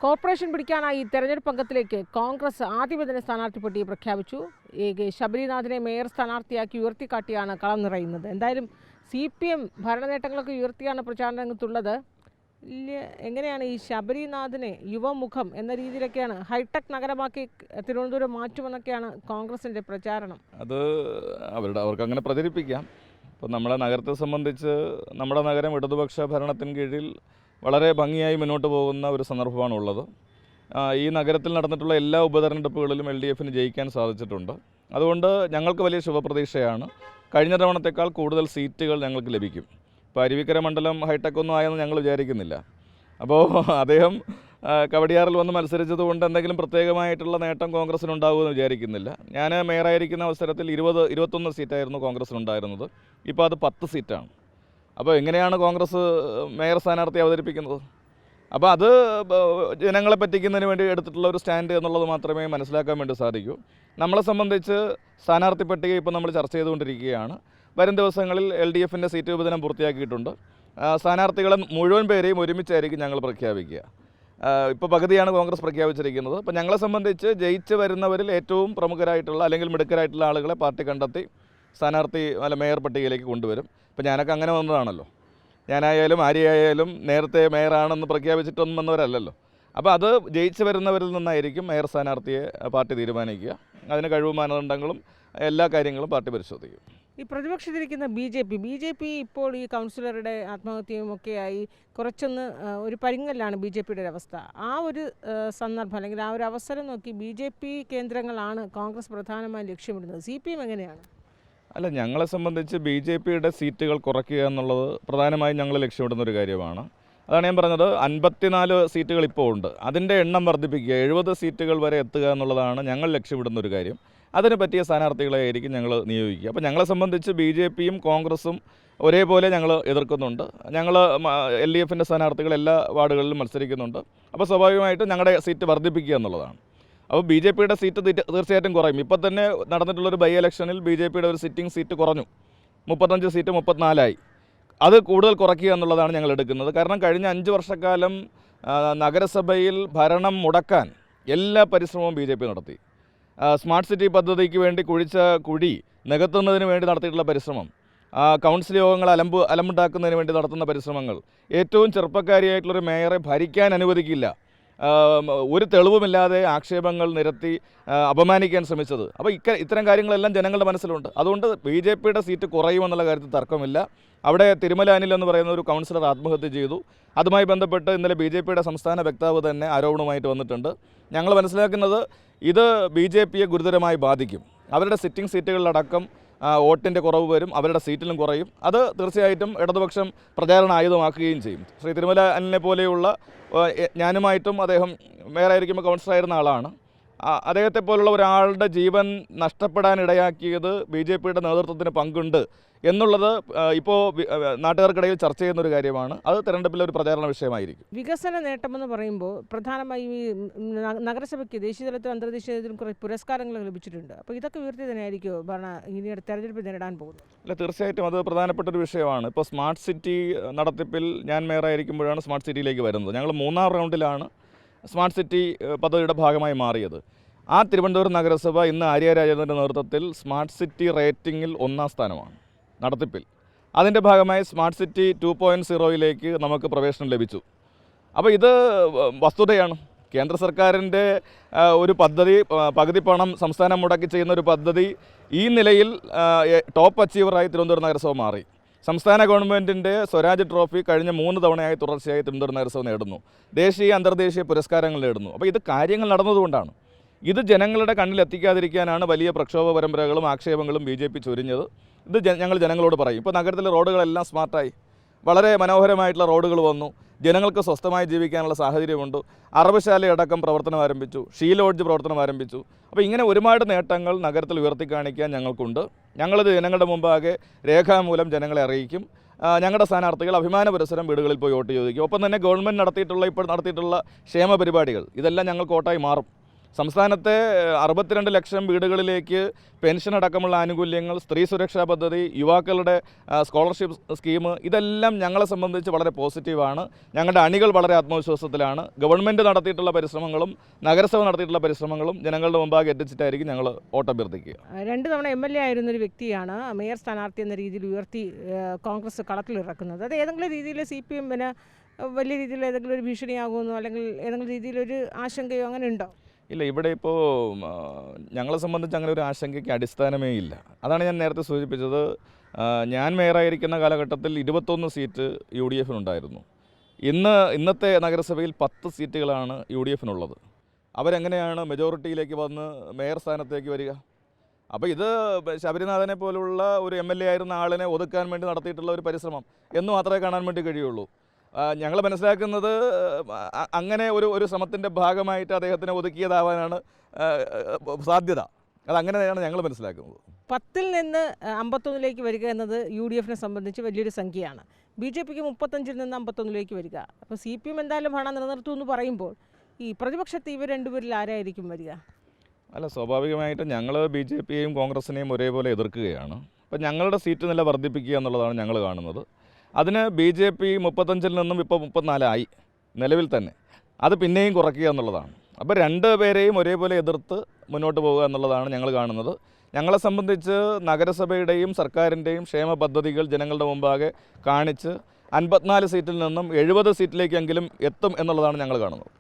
Corporation പിടിക്കാനായി തെരഞ്ഞെടുപ്പ് അംഗത്തിലേക്ക് കോൺഗ്രസ് ആദ്യമേ തന്നെ സ്ഥാനാർത്ഥി പട്ടിക പ്രഖ്യാപിച്ചു. ശബരിനാഥിനെ മേയർ സ്ഥാനാർത്ഥിയാക്കി ഉയർത്തിക്കാട്ടിയാണ് കളം നിറയുന്നത്. എന്തായാലും CPM ഭരണനേട്ടങ്ങളൊക്കെ ഉയർത്തിയാണ് പ്രചാരണ രംഗത്തുള്ളത്. എങ്ങനെയാണ് ഈ ശബരിനാഥിനെ യുവമുഖം എന്ന രീതിയിലൊക്കെയാണ് ഹൈടെക് നഗരമാക്കി തിരുവനന്തപുരം മാറ്റുമെന്നൊക്കെയാണ് കോൺഗ്രസിൻ്റെ പ്രചാരണം. അത് അവർക്ക് അങ്ങനെ പ്രചരിപ്പിക്കാം. ഇപ്പോൾ നമ്മളെ നഗരത്തെ സംബന്ധിച്ച് നമ്മുടെ നഗരം ഇടതുപക്ഷ ഭരണത്തിന് കീഴിൽ വളരെ ഭംഗിയായി മുന്നോട്ട് പോകുന്ന ഒരു സന്ദർഭമാണുള്ളത്. ഈ നഗരത്തിൽ നടന്നിട്ടുള്ള എല്ലാ ഉപതെരഞ്ഞെടുപ്പുകളിലും LDFന് ജയിക്കാൻ സാധിച്ചിട്ടുണ്ട്. അതുകൊണ്ട് ഞങ്ങൾക്ക് വലിയ ശുഭപ്രതീക്ഷയാണ്. കഴിഞ്ഞ തവണത്തേക്കാൾ കൂടുതൽ സീറ്റുകൾ ഞങ്ങൾക്ക് ലഭിക്കും. ഇപ്പോൾ അരുവിക്കര മണ്ഡലം ഹൈടെക് ഒന്നും ആയെന്ന് ഞങ്ങൾ വിചാരിക്കുന്നില്ല. അപ്പോൾ അദ്ദേഹം കവടിയാറിൽ വന്ന് മത്സരിച്ചതുകൊണ്ട് എന്തെങ്കിലും പ്രത്യേകമായിട്ടുള്ള നേട്ടം കോൺഗ്രസിനുണ്ടാകുമെന്ന് വിചാരിക്കുന്നില്ല. ഞാൻ മേയറായിരിക്കുന്ന അവസരത്തിൽ 21 സീറ്റായിരുന്നു കോൺഗ്രസിനുണ്ടായിരുന്നത്. ഇപ്പോൾ അത് 10 സീറ്റാണ്. അപ്പോൾ എങ്ങനെയാണ് കോൺഗ്രസ് മേയർ സ്ഥാനാർത്ഥി അവതരിപ്പിക്കുന്നത്? അപ്പോൾ അത് ജനങ്ങളെ പറ്റിക്കുന്നതിന് വേണ്ടി എടുത്തിട്ടുള്ള ഒരു സ്റ്റാൻഡ് എന്നുള്ളത് മാത്രമേ മനസ്സിലാക്കാൻ വേണ്ടി സാധിക്കൂ. നമ്മളെ സംബന്ധിച്ച് സ്ഥാനാർത്ഥി പട്ടിക ഇപ്പോൾ നമ്മൾ ചർച്ച ചെയ്തുകൊണ്ടിരിക്കുകയാണ്. വരും ദിവസങ്ങളിൽ LDFൻ്റെ സീറ്റ് വിഭജനം പൂർത്തിയാക്കിയിട്ടുണ്ട്. സ്ഥാനാർത്ഥികളെ മുഴുവൻ പേരെയും ഒരുമിച്ചായിരിക്കും ഞങ്ങൾ പ്രഖ്യാപിക്കുക. ഇപ്പോൾ പകുതിയാണ് കോൺഗ്രസ് പ്രഖ്യാപിച്ചിരിക്കുന്നത്. അപ്പോൾ ഞങ്ങളെ സംബന്ധിച്ച് ജയിച്ച് വരുന്നവരിൽ ഏറ്റവും പ്രമുഖരായിട്ടുള്ള അല്ലെങ്കിൽ മിടുക്കരായിട്ടുള്ള ആളുകളെ പാർട്ടി കണ്ടെത്തി സ്ഥാനാർത്ഥി മേയർ പട്ടികയിലേക്ക് കൊണ്ടുവരും. ഇപ്പോൾ ഞാനൊക്കെ അങ്ങനെ വന്നതാണല്ലോ. ഞാനായാലും ആര്യായാലും നേരത്തെ മേയറാണെന്ന് പ്രഖ്യാപിച്ചിട്ടൊന്നും വന്നവരല്ലല്ലോ. അപ്പോൾ അത് ജയിച്ച് വരുന്നവരിൽ നിന്നായിരിക്കും മേയർ സ്ഥാനാർത്ഥിയെ പാർട്ടി തീരുമാനിക്കുക. അതിന് കഴിവ് മാനദണ്ഡങ്ങളും എല്ലാ കാര്യങ്ങളും പാർട്ടി പരിശോധിക്കും. ഈ പ്രതിപക്ഷത്തിരിക്കുന്ന BJP ഇപ്പോൾ ഈ കൗൺസിലറുടെ ആത്മഹത്യയും ഒക്കെയായി കുറച്ചൊന്ന് ഒരു പരിങ്ങലാണ് BJPയുടെ ഒരു അവസ്ഥ. ആ ഒരു സന്ദർഭം അല്ലെങ്കിൽ ആ ഒരു അവസരം നോക്കി BJP കേന്ദ്രങ്ങളാണ് കോൺഗ്രസ് പ്രധാനമായും ലക്ഷ്യമിടുന്നത്. CPM എങ്ങനെയാണ്? അല്ല, ഞങ്ങളെ സംബന്ധിച്ച് BJPയുടെ സീറ്റുകൾ കുറയ്ക്കുക എന്നുള്ളത് പ്രധാനമായും ഞങ്ങൾ ലക്ഷ്യമിടുന്നൊരു കാര്യമാണ്. അതാണ് ഞാൻ പറഞ്ഞത്. 54 സീറ്റുകൾ ഇപ്പോൾ ഉണ്ട്. അതിൻ്റെ എണ്ണം വർദ്ധിപ്പിക്കുക, 70 സീറ്റുകൾ വരെ എത്തുക എന്നുള്ളതാണ് ഞങ്ങൾ ലക്ഷ്യമിടുന്നൊരു കാര്യം. അതിന് പറ്റിയ സ്ഥാനാർത്ഥികളെ ആയിരിക്കും ഞങ്ങൾ നിയോഗിക്കുക. അപ്പോൾ ഞങ്ങളെ സംബന്ധിച്ച് BJPയും കോൺഗ്രസും ഒരേപോലെ ഞങ്ങൾ എതിർക്കുന്നുണ്ട്. ഞങ്ങൾ LDFൻ്റെ സ്ഥാനാർത്ഥികൾ എല്ലാ വാർഡുകളിലും മത്സരിക്കുന്നുണ്ട്. അപ്പോൾ സ്വാഭാവികമായിട്ടും ഞങ്ങളുടെ സീറ്റ് വർദ്ധിപ്പിക്കുക എന്നുള്ളതാണ്. അപ്പോൾ BJPയുടെ സീറ്റ് തീർച്ചയായിട്ടും കുറയും. ഇപ്പോൾ തന്നെ നടന്നിട്ടുള്ളൊരു ബൈ ഇലക്ഷനിൽ BJPയുടെ ഒരു സിറ്റിംഗ് സീറ്റ് കുറഞ്ഞു. 35 സീറ്റ് 34ആയി. അത് കൂടുതൽ കുറയ്ക്കുക എന്നുള്ളതാണ് ഞങ്ങൾ എടുക്കുന്നത്. കാരണം കഴിഞ്ഞ 5 വർഷക്കാലം നഗരസഭയിൽ ഭരണം മുടക്കാൻ എല്ലാ പരിശ്രമവും BJP നടത്തി. സ്മാർട്ട് സിറ്റി പദ്ധതിക്ക് വേണ്ടി കുഴിച്ച കുഴി നികത്തുന്നതിന് വേണ്ടി നടത്തിയിട്ടുള്ള പരിശ്രമം, കൗൺസിൽ യോഗങ്ങൾ അലമ്പുണ്ടാക്കുന്നതിന് വേണ്ടി നടത്തുന്ന പരിശ്രമങ്ങൾ, ഏറ്റവും ചെറുപ്പക്കാരിയായിട്ടുള്ളൊരു മേയറെ ഭരിക്കാൻ അനുവദിക്കില്ല, ഒരു തെളിവുമില്ലാതെ ആക്ഷേപങ്ങൾ നിരത്തി അപമാനിക്കാൻ ശ്രമിച്ചത്. അപ്പോൾ ഇത്തരം കാര്യങ്ങളെല്ലാം ജനങ്ങളുടെ മനസ്സിലുണ്ട്. അതുകൊണ്ട് BJPയുടെ സീറ്റ് കുറയുമെന്നുള്ള കാര്യത്തിൽ തർക്കമില്ല. അവിടെ തിരുമല അനിൽ എന്ന് പറയുന്ന ഒരു കൗൺസിലർ ആത്മഹത്യ ചെയ്തു. അതുമായി ബന്ധപ്പെട്ട് ഇന്നലെ BJPയുടെ സംസ്ഥാന വക്താവ് തന്നെ ആരോപണവുമായിട്ട് വന്നിട്ടുണ്ട്. ഞങ്ങൾ മനസ്സിലാക്കുന്നത് ഇത് BJPയെ ഗുരുതരമായി ബാധിക്കും. അവരുടെ സിറ്റിംഗ് സീറ്റുകളിലടക്കം വോട്ടിൻ്റെ കുറവ് വരും, അവരുടെ സീറ്റിലും കുറയും. അത് തീർച്ചയായിട്ടും ഇടതുപക്ഷം പ്രചാരണ ആയുധമാക്കുകയും ചെയ്യും. ശ്രീ തിരുമല അനിലിനെ പോലെയുള്ള ഞാനുമായിട്ടും അദ്ദേഹം മേയറായിരിക്കുമ്പോൾ കൗൺസിലറായിരുന്ന ആളാണ്. അദ്ദേഹത്തെ പോലുള്ള ഒരാളുടെ ജീവൻ നഷ്ടപ്പെടാനിടയാക്കിയത് BJPയുടെ നേതൃത്വത്തിന് പങ്കുണ്ട് എന്നുള്ളത് ഇപ്പോൾ നാട്ടുകാർക്കിടയിൽ ചർച്ച ചെയ്യുന്നൊരു കാര്യമാണ്. അത് തെരഞ്ഞെടുപ്പിലെ ഒരു പ്രചാരണ വിഷയമായിരിക്കും. വികസന നേട്ടമെന്ന് പറയുമ്പോൾ പ്രധാനമായും ഈ നഗരസഭയ്ക്ക് ദേശീയതലത്തിലും അന്തർദേശീയ തലത്തിലും കുറേ പുരസ്കാരങ്ങൾ ലഭിച്ചിട്ടുണ്ട്. അപ്പോൾ ഇതൊക്കെ ഉയർത്തി തന്നെയായിരിക്കും ഇനിയുടെ തെരഞ്ഞെടുപ്പ് നേരിടാൻ പോകുന്നത്. അല്ല, തീർച്ചയായിട്ടും അത് പ്രധാനപ്പെട്ട ഒരു വിഷയമാണ്. ഇപ്പോൾ സ്മാർട്ട് സിറ്റി നടത്തിപ്പിൽ ഞാൻ മേയറായിരിക്കുമ്പോഴാണ് സ്മാർട്ട് സിറ്റിയിലേക്ക് വരുന്നത്. ഞങ്ങൾ 3ാം റൗണ്ടിലാണ് സ്മാർട്ട് സിറ്റി പദ്ധതിയുടെ ഭാഗമായി മാറിയത്. ആ തിരുവനന്തപുരം നഗരസഭ ഇന്ന് ആര്യ രാജേന്ദ്രൻ്റെ നേതൃത്വത്തിൽ സ്മാർട്ട് സിറ്റി റേറ്റിംഗിൽ 1ാം സ്ഥാനമാണ് നടത്തിപ്പിൽ. അതിൻ്റെ ഭാഗമായി സ്മാർട്ട് സിറ്റി 2.0യിലേക്ക് നമുക്ക് പ്രവേശനം ലഭിച്ചു. അപ്പോൾ ഇത് വസ്തുതയാണ്. കേന്ദ്ര സർക്കാരിൻ്റെ ഒരു പദ്ധതി, പകുതി പണം സംസ്ഥാനം മുടക്കി ചെയ്യുന്ന ഒരു പദ്ധതി ഈ നിലയിൽ ടോപ്പ് അച്ചീവറായി തിരുവനന്തപുരം നഗരസഭ മാറി. സംസ്ഥാന ഗവൺമെൻറ്റിൻ്റെ സ്വരാജ് ട്രോഫി കഴിഞ്ഞ 3 തവണയായി തുടർച്ചയായി തിരുവനന്തപുരം നഗരസഭ നേടുന്നു. ദേശീയ അന്തർദേശീയ പുരസ്കാരങ്ങൾ നേടുന്നു. അപ്പോൾ ഇത് കാര്യങ്ങൾ നടന്നതുകൊണ്ടാണ്. ഇത് ജനങ്ങളുടെ കണ്ണിലെത്തിക്കാതിരിക്കാനാണ് വലിയ പ്രക്ഷോഭ പരമ്പരകളും ആക്ഷേപങ്ങളും BJP ചൊരിഞ്ഞത്. ഇത് ഞങ്ങൾ ജനങ്ങളോട് പറയും. ഇപ്പോൾ നഗരത്തിലെ റോഡുകളെല്ലാം സ്മാർട്ടായി, വളരെ മനോഹരമായിട്ടുള്ള റോഡുകൾ വന്നു. ജനങ്ങൾക്ക് സ്വസ്ഥമായി ജീവിക്കാനുള്ള സാഹചര്യമുണ്ട്. അറബശാലയടക്കം പ്രവർത്തനം ആരംഭിച്ചു, ഷീ ലോഡ്ജ് പ്രവർത്തനം ആരംഭിച്ചു. അപ്പോൾ ഇങ്ങനെ ഒരുപാട് നേട്ടങ്ങൾ നഗരത്തിൽ ഉയർത്തിക്കാണിക്കാൻ ഞങ്ങൾക്കുണ്ട്. ഞങ്ങളിത് ജനങ്ങളുടെ മുമ്പാകെ രേഖാമൂലം ജനങ്ങളെ അറിയിക്കും. ഞങ്ങളുടെ സ്ഥാനാർത്ഥികൾ അഭിമാന പുരസ്സരം വീടുകളിൽ പോയി വോട്ട് ചോദിക്കും. ഒപ്പം തന്നെ ഗവൺമെൻറ് ഇപ്പോൾ നടത്തിയിട്ടുള്ള ക്ഷേമ പരിപാടികൾ ഇതെല്ലാം ഞങ്ങൾക്ക് വോട്ടായി മാറും. സംസ്ഥാനത്തെ 62 ലക്ഷം വീടുകളിലേക്ക് പെൻഷൻ അടക്കമുള്ള ആനുകൂല്യങ്ങൾ, സ്ത്രീ സുരക്ഷാ പദ്ധതി, യുവാക്കളുടെ സ്കോളർഷിപ്പ് സ്കീം, ഇതെല്ലാം ഞങ്ങളെ സംബന്ധിച്ച് വളരെ പോസിറ്റീവാണ്. ഞങ്ങളുടെ അണികൾ വളരെ ആത്മവിശ്വാസത്തിലാണ്. ഗവൺമെൻറ് നടത്തിയിട്ടുള്ള പരിശ്രമങ്ങളും നഗരസഭ നടത്തിയിട്ടുള്ള പരിശ്രമങ്ങളും ജനങ്ങളുടെ മുമ്പാകെ എത്തിച്ചിട്ടായിരിക്കും ഞങ്ങൾ വോട്ടഭ്യർത്ഥിക്കുക. 2 തവണ MLA ആയിരുന്നൊരു വ്യക്തിയാണ് മേയർ സ്ഥാനാർത്ഥി എന്ന രീതിയിൽ ഉയർത്തി കോൺഗ്രസ് കളത്തിലിറക്കുന്നത്. അത് ഏതെങ്കിലും രീതിയിൽ CPM-ന് വലിയ രീതിയിൽ ഏതെങ്കിലും ഒരു ഭീഷണിയാകുമെന്നോ അല്ലെങ്കിൽ ഏതെങ്കിലും രീതിയിലൊരു ആശങ്കയോ അങ്ങനെ ഉണ്ടോ? ഇല്ല, ഇവിടെ ഇപ്പോൾ ഞങ്ങളെ സംബന്ധിച്ച് അങ്ങനെ ഒരു ആശങ്കയ്ക്ക് അടിസ്ഥാനമേ ഇല്ല. അതാണ് ഞാൻ നേരത്തെ സൂചിപ്പിച്ചത്. ഞാൻ മേയറായിരിക്കുന്ന കാലഘട്ടത്തിൽ 21 സീറ്റ് UDF-നുണ്ടായിരുന്നു. ഇന്നത്തെ നഗരസഭയിൽ 10 സീറ്റുകളാണ് UDF-നുള്ളത്. അവരെങ്ങനെയാണ് മെജോറിറ്റിയിലേക്ക് വന്ന് മേയർ സ്ഥാനത്തേക്ക് വരിക? അപ്പോൾ ഇത് ശബരിനാഥനെ പോലുള്ള ഒരു MLA ആയിരുന്ന ആളിനെ ഒതുക്കാൻ വേണ്ടി നടത്തിയിട്ടുള്ള ഒരു പരിശ്രമം എന്ന് മാത്രമേ കാണാൻ വേണ്ടി കഴിയുള്ളൂ. ഞങ്ങൾ മനസ്സിലാക്കുന്നത് അങ്ങനെ ഒരു ശ്രമത്തിൻ്റെ ഭാഗമായിട്ട് അദ്ദേഹത്തിനെ ഒതുക്കിയതാവാനാണ് സാധ്യത. അതങ്ങനെയാണ് ഞങ്ങൾ മനസ്സിലാക്കുന്നത്. 10-ൽ നിന്ന് 51-ലേക്ക് വരിക എന്നത് UDF-നെ സംബന്ധിച്ച് വലിയൊരു സംഖ്യയാണ്. BJP-ക്ക് 35-ൽ നിന്ന് 51-ലേക്ക് വരിക. അപ്പോൾ CPM എന്തായാലും ഭരണം നിലനിർത്തുമെന്ന് പറയുമ്പോൾ ഈ പ്രതിപക്ഷത്ത് ഇവർ രണ്ടുപേരിൽ ആരായിരിക്കും വരിക? അല്ല, സ്വാഭാവികമായിട്ടും ഞങ്ങൾ BJP-യെയും കോൺഗ്രസിനെയും ഒരേപോലെ എതിർക്കുകയാണ്. അപ്പോൾ ഞങ്ങളുടെ സീറ്റ് നില വർദ്ധിപ്പിക്കുക എന്നുള്ളതാണ് ഞങ്ങൾ കാണുന്നത്. അതിന് BJP 35-ൽ നിന്നും ഇപ്പോൾ 34 നിലവിൽ തന്നെ. അത് പിന്നെയും കുറയ്ക്കുക എന്നുള്ളതാണ്. അപ്പോൾ 2 പേരെയും ഒരേപോലെ എതിർത്ത് മുന്നോട്ട് പോകുക എന്നുള്ളതാണ് ഞങ്ങൾ കാണുന്നത്. ഞങ്ങളെ സംബന്ധിച്ച് നഗരസഭയുടെയും സർക്കാരിൻ്റെയും ക്ഷേമ പദ്ധതികൾ ജനങ്ങളുടെ മുമ്പാകെ കാണിച്ച് 54 സീറ്റിൽ നിന്നും 70 സീറ്റിലേക്കെങ്കിലും എത്തും എന്നുള്ളതാണ് ഞങ്ങൾ കാണുന്നത്.